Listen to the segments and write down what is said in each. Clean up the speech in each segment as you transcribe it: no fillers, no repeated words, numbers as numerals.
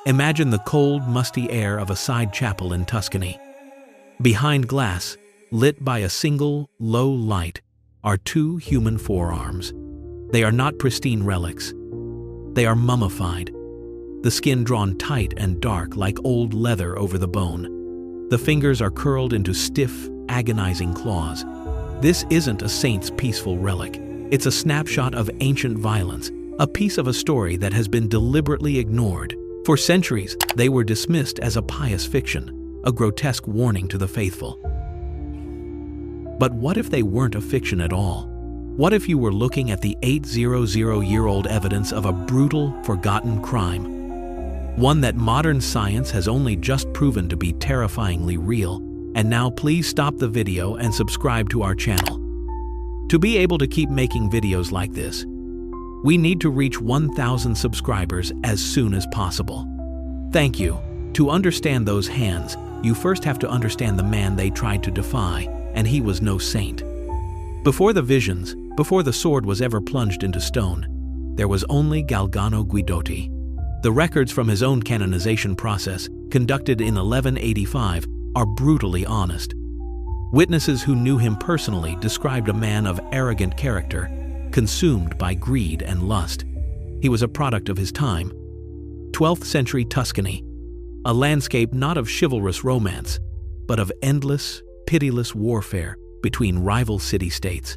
Imagine the cold, musty air of a side chapel in Tuscany. Behind glass, lit by a single, low light, are two human forearms. They are not pristine relics. They are mummified, the skin drawn tight and dark like old leather over the bone. The fingers are curled into stiff, agonizing claws. This isn't a saint's peaceful relic. It's a snapshot of ancient violence, a piece of a story that has been deliberately ignored. For centuries, they were dismissed as a pious fiction, a grotesque warning to the faithful. But what if they weren't a fiction at all? What if you were looking at the 800-year-old evidence of a brutal, forgotten crime? One that modern science has only just proven to be terrifyingly real. And now please stop the video and subscribe to our channel. To be able to keep making videos like this, we need to reach 1,000 subscribers as soon as possible. Thank you. To understand those hands, you first have to understand the man they tried to defy, and he was no saint. Before the visions, before the sword was ever plunged into stone, there was only Galgano Guidotti. The records from his own canonization process, conducted in 1185, are brutally honest. Witnesses who knew him personally described a man of arrogant character, consumed by greed and lust. He was a product of his time. 12th century Tuscany, a landscape not of chivalrous romance, but of endless, pitiless warfare between rival city-states.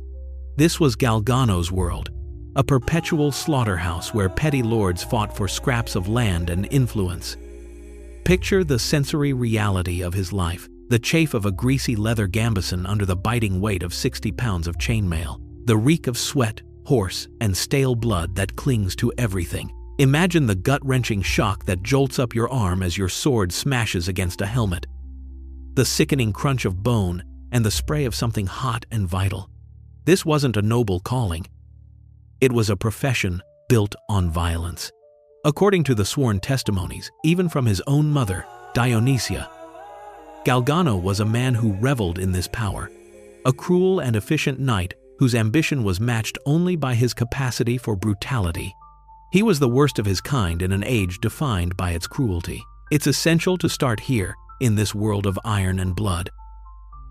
This was Galgano's world, a perpetual slaughterhouse where petty lords fought for scraps of land and influence. Picture the sensory reality of his life, the chafe of a greasy leather gambeson under the biting weight of 60 pounds of chainmail, the reek of sweat, horse, and stale blood that clings to everything. Imagine the gut-wrenching shock that jolts up your arm as your sword smashes against a helmet. The sickening crunch of bone and the spray of something hot and vital. This wasn't a noble calling. It was a profession built on violence. According to the sworn testimonies, even from his own mother, Dionysia, Galgano was a man who reveled in this power, a cruel and efficient knight whose ambition was matched only by his capacity for brutality. He was the worst of his kind in an age defined by its cruelty. It's essential to start here, in this world of iron and blood,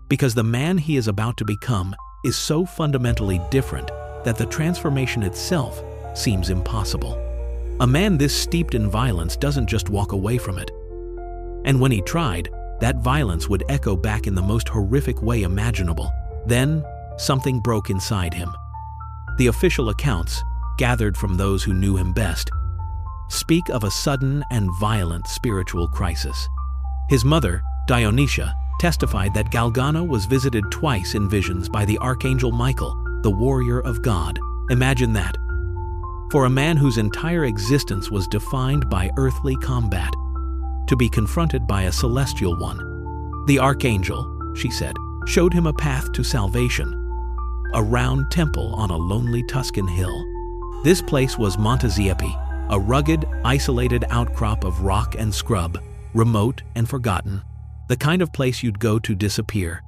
because the man he is about to become is so fundamentally different that the transformation itself seems impossible. A man this steeped in violence doesn't just walk away from it. And when he tried, that violence would echo back in the most horrific way imaginable. Then, something broke inside him. The official accounts, gathered from those who knew him best, speak of a sudden and violent spiritual crisis. His mother, Dionysia, testified that Galgano was visited twice in visions by the Archangel Michael, the warrior of God. Imagine that. For a man whose entire existence was defined by earthly combat, to be confronted by a celestial one. The Archangel, she said, showed him a path to salvation, a round temple on a lonely Tuscan hill. This place was Montesiepi, a rugged, isolated outcrop of rock and scrub, remote and forgotten, the kind of place you'd go to disappear.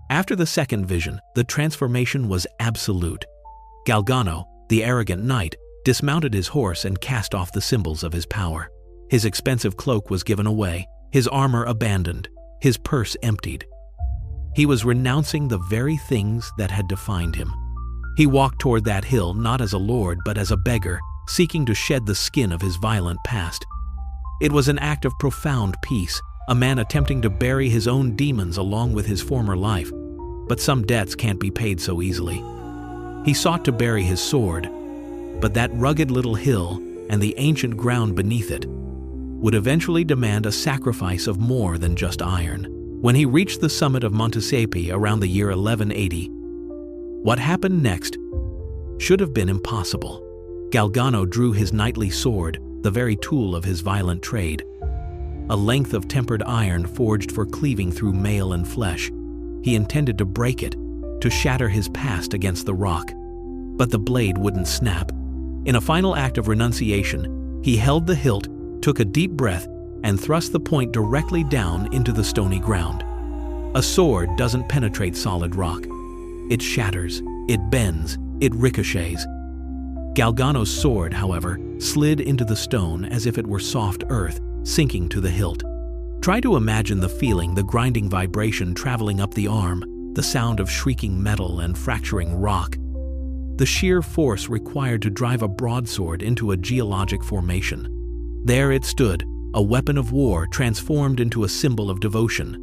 After the second vision, the transformation was absolute. Galgano, the arrogant knight, dismounted his horse and cast off the symbols of his power. His expensive cloak was given away, his armor abandoned, his purse emptied. He was renouncing the very things that had defined him. He walked toward that hill not as a lord but as a beggar, seeking to shed the skin of his violent past. It was an act of profound peace, a man attempting to bury his own demons along with his former life. But some debts can't be paid so easily. He sought to bury his sword, but that rugged little hill and the ancient ground beneath it would eventually demand a sacrifice of more than just iron. When he reached the summit of Montesiepi around the year 1180, what happened next should have been impossible. Galgano drew his knightly sword, the very tool of his violent trade, a length of tempered iron forged for cleaving through mail and flesh. He intended to break it, to shatter his past against the rock. But the blade wouldn't snap. In a final act of renunciation, he held the hilt, took a deep breath, and thrust the point directly down into the stony ground. A sword doesn't penetrate solid rock. It shatters, it bends, it ricochets. Galgano's sword, however, slid into the stone as if it were soft earth, sinking to the hilt. Try to imagine the feeling, the grinding vibration traveling up the arm, the sound of shrieking metal and fracturing rock. The sheer force required to drive a broadsword into a geologic formation. There it stood, a weapon of war transformed into a symbol of devotion.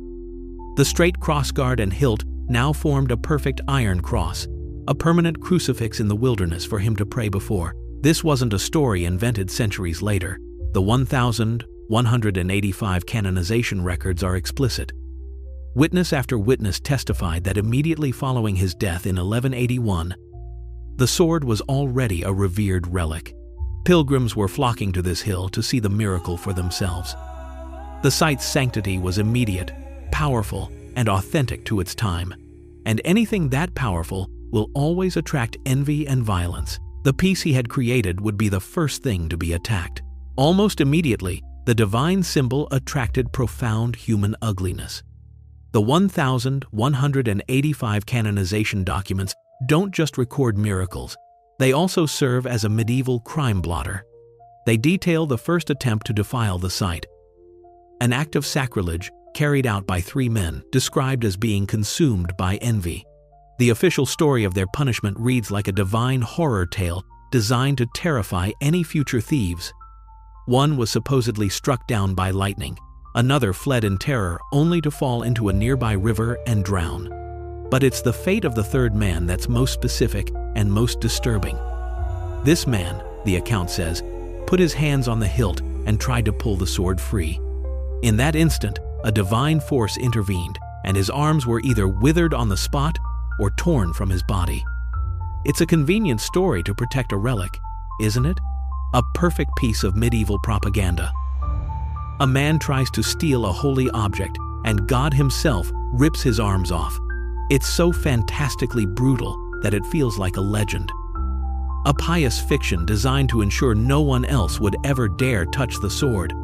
The straight crossguard and hilt now formed a perfect iron cross, a permanent crucifix in the wilderness for him to pray before. This wasn't a story invented centuries later. The 1,185 canonization records are explicit. Witness after witness testified that immediately following his death in 1181, the sword was already a revered relic. Pilgrims were flocking to this hill to see the miracle for themselves. The site's sanctity was immediate, powerful, and authentic to its time. And anything that powerful will always attract envy and violence. The peace he had created would be the first thing to be attacked. Almost immediately, the divine symbol attracted profound human ugliness. The 1,185 canonization documents don't just record miracles, they also serve as a medieval crime blotter. They detail the first attempt to defile the site, an act of sacrilege carried out by 3 men, described as being consumed by envy. The official story of their punishment reads like a divine horror tale designed to terrify any future thieves. One was supposedly struck down by lightning. Another fled in terror only to fall into a nearby river and drown. But it's the fate of the third man that's most specific and most disturbing. This man, the account says, put his hands on the hilt and tried to pull the sword free. In that instant, a divine force intervened, and his arms were either withered on the spot or torn from his body. It's a convenient story to protect a relic, isn't it? A perfect piece of medieval propaganda. A man tries to steal a holy object, and God himself rips his arms off. It's so fantastically brutal that it feels like a legend. A pious fiction designed to ensure no one else would ever dare touch the sword.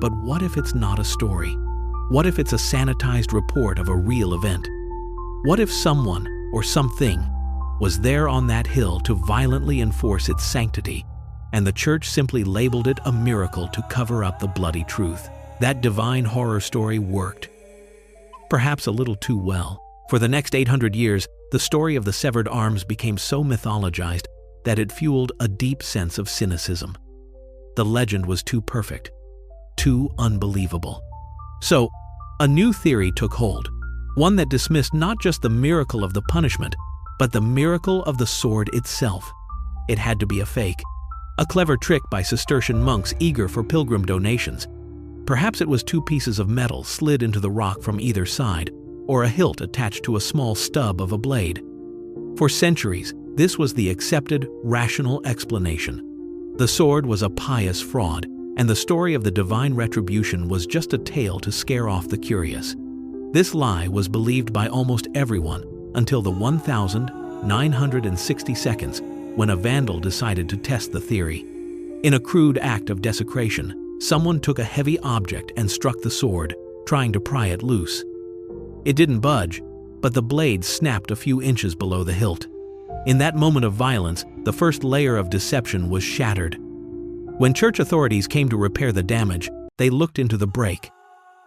But what if it's not a story? What if it's a sanitized report of a real event? What if someone or something was there on that hill to violently enforce its sanctity, and the church simply labeled it a miracle to cover up the bloody truth? That divine horror story worked. Perhaps a little too well. For the next 800 years, the story of the severed arms became so mythologized that it fueled a deep sense of cynicism. The legend was too perfect, too unbelievable. So, a new theory took hold, one that dismissed not just the miracle of the punishment, but the miracle of the sword itself. It had to be a fake, a clever trick by Cistercian monks eager for pilgrim donations. Perhaps it was 2 pieces of metal slid into the rock from either side, or a hilt attached to a small stub of a blade. For centuries, this was the accepted, rational explanation. The sword was a pious fraud, and the story of the divine retribution was just a tale to scare off the curious. This lie was believed by almost everyone until the 1,960 seconds, when a vandal decided to test the theory. In a crude act of desecration, someone took a heavy object and struck the sword, trying to pry it loose. It didn't budge, but the blade snapped a few inches below the hilt. In that moment of violence, the first layer of deception was shattered. When church authorities came to repair the damage, they looked into the break.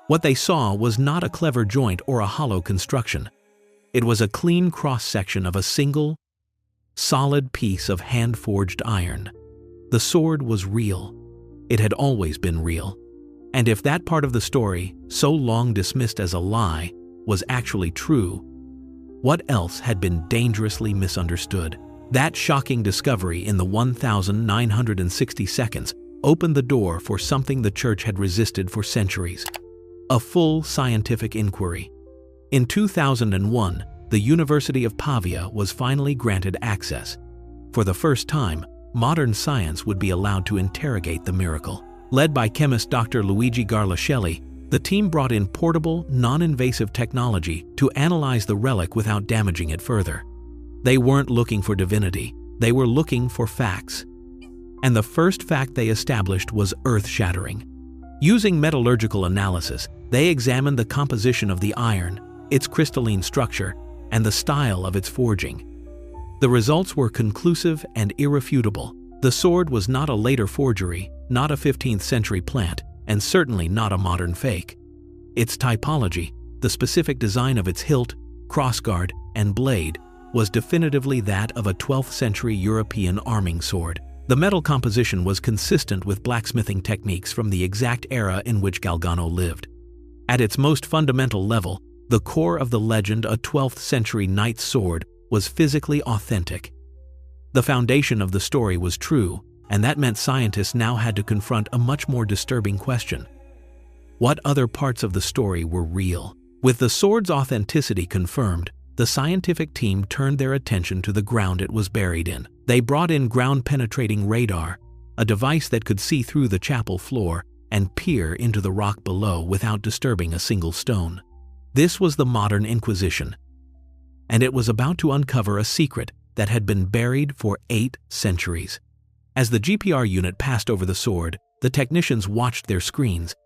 What they saw was not a clever joint or a hollow construction. It was a clean cross-section of a single, solid piece of hand-forged iron. The sword was real. It had always been real. And if that part of the story, so long dismissed as a lie, was actually true, what else had been dangerously misunderstood? That shocking discovery in the 1,960 seconds opened the door for something the church had resisted for centuries: a full scientific inquiry. In 2001, the University of Pavia was finally granted access. For the first time, modern science would be allowed to interrogate the miracle. Led by chemist Dr. Luigi Garlascelli, the team brought in portable, non-invasive technology to analyze the relic without damaging it further. They weren't looking for divinity, they were looking for facts. And the first fact they established was earth-shattering. Using metallurgical analysis, they examined the composition of the iron, its crystalline structure, and the style of its forging. The results were conclusive and irrefutable. The sword was not a later forgery, not a 15th century plant, and certainly not a modern fake. Its typology, the specific design of its hilt, crossguard, and blade, was definitively that of a 12th century European arming sword. The metal composition was consistent with blacksmithing techniques from the exact era in which Galgano lived. At its most fundamental level, the core of the legend, a 12th century knight's sword, was physically authentic. The foundation of the story was true, and that meant scientists now had to confront a much more disturbing question. What other parts of the story were real? With the sword's authenticity confirmed, the scientific team turned their attention to the ground it was buried in. They brought in ground-penetrating radar, a device that could see through the chapel floor and peer into the rock below without disturbing a single stone. This was the modern Inquisition, and it was about to uncover a secret that had been buried for 8 centuries. As the GPR unit passed over the sword, the technicians watched their screens,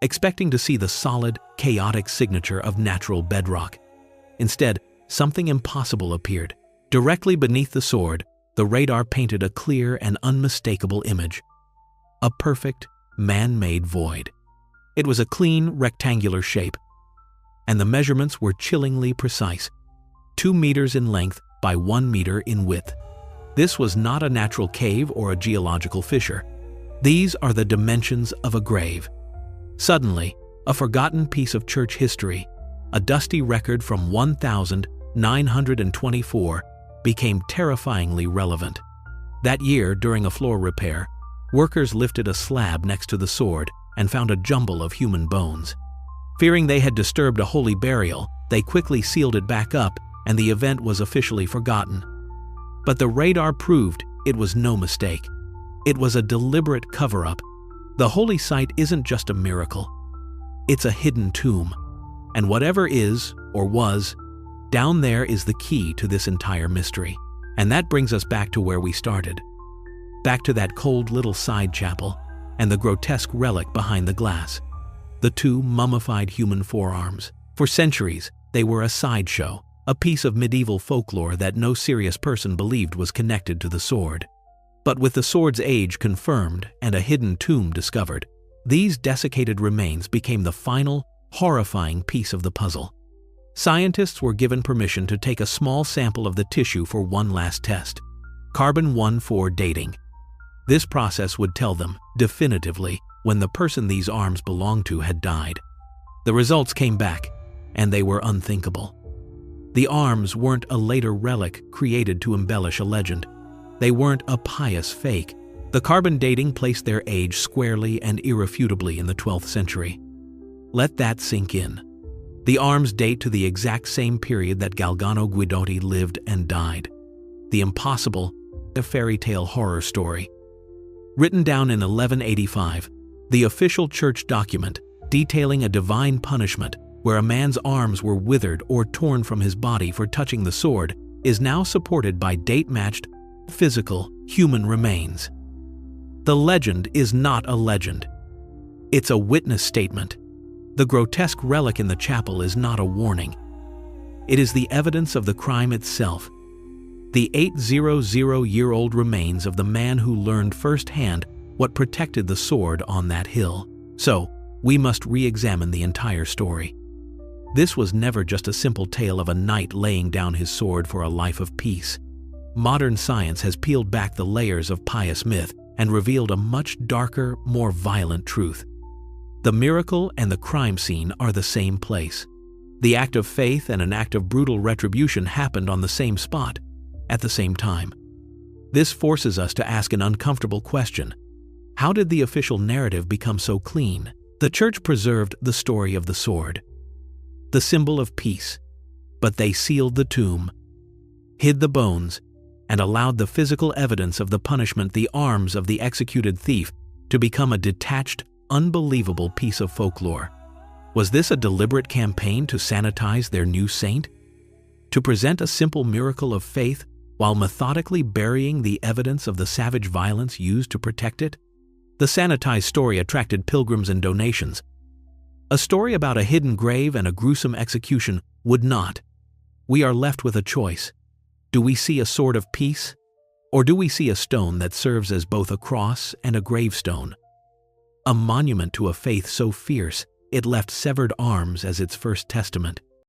expecting to see the solid, chaotic signature of natural bedrock. Instead, something impossible appeared. Directly beneath the sword, the radar painted a clear and unmistakable image. A perfect, man-made void. It was a clean, rectangular shape, and the measurements were chillingly precise. 2 meters in length by 1 meter in width. This was not a natural cave or a geological fissure. These are the dimensions of a grave. Suddenly, a forgotten piece of church history, a dusty record from 1924, became terrifyingly relevant. That year, during a floor repair, workers lifted a slab next to the sword and found a jumble of human bones. Fearing they had disturbed a holy burial, they quickly sealed it back up, and the event was officially forgotten. But the radar proved it was no mistake. It was a deliberate cover-up. The holy site isn't just a miracle. It's a hidden tomb. And whatever is, or was, down there is the key to this entire mystery. And that brings us back to where we started. Back to that cold little side chapel, and the grotesque relic behind the glass. The 2 mummified human forearms. For centuries, they were a sideshow, a piece of medieval folklore that no serious person believed was connected to the sword. But with the sword's age confirmed and a hidden tomb discovered, these desiccated remains became the final, horrifying piece of the puzzle. Scientists were given permission to take a small sample of the tissue for one last test: carbon-14 dating. This process would tell them, definitively, when the person these arms belonged to had died. The results came back, and they were unthinkable. The arms weren't a later relic created to embellish a legend. They weren't a pious fake. The carbon dating placed their age squarely and irrefutably in the 12th century. Let that sink in. The arms date to the exact same period that Galgano Guidotti lived and died. The Impossible, a fairy tale horror story. Written down in 1185, the official church document detailing a divine punishment where a man's arms were withered or torn from his body for touching the sword is now supported by date-matched, physical, human remains. The legend is not a legend. It's a witness statement. The grotesque relic in the chapel is not a warning. It is the evidence of the crime itself. The 800-year-old remains of the man who learned firsthand what protected the sword on that hill. So, we must re-examine the entire story. This was never just a simple tale of a knight laying down his sword for a life of peace. Modern science has peeled back the layers of pious myth and revealed a much darker, more violent truth. The miracle and the crime scene are the same place. The act of faith and an act of brutal retribution happened on the same spot, at the same time. This forces us to ask an uncomfortable question. How did the official narrative become so clean? The church preserved the story of the sword, the symbol of peace, but they sealed the tomb, hid the bones, and allowed the physical evidence of the punishment, the arms of the executed thief, to become a detached, unbelievable piece of folklore. Was this a deliberate campaign to sanitize their new saint? To present a simple miracle of faith while methodically burying the evidence of the savage violence used to protect it? The sanitized story attracted pilgrims and donations. A story about a hidden grave and a gruesome execution would not. We are left with a choice. Do we see a sword of peace, or do we see a stone that serves as both a cross and a gravestone? a monument to a faith so fierce it left severed arms as its first testament.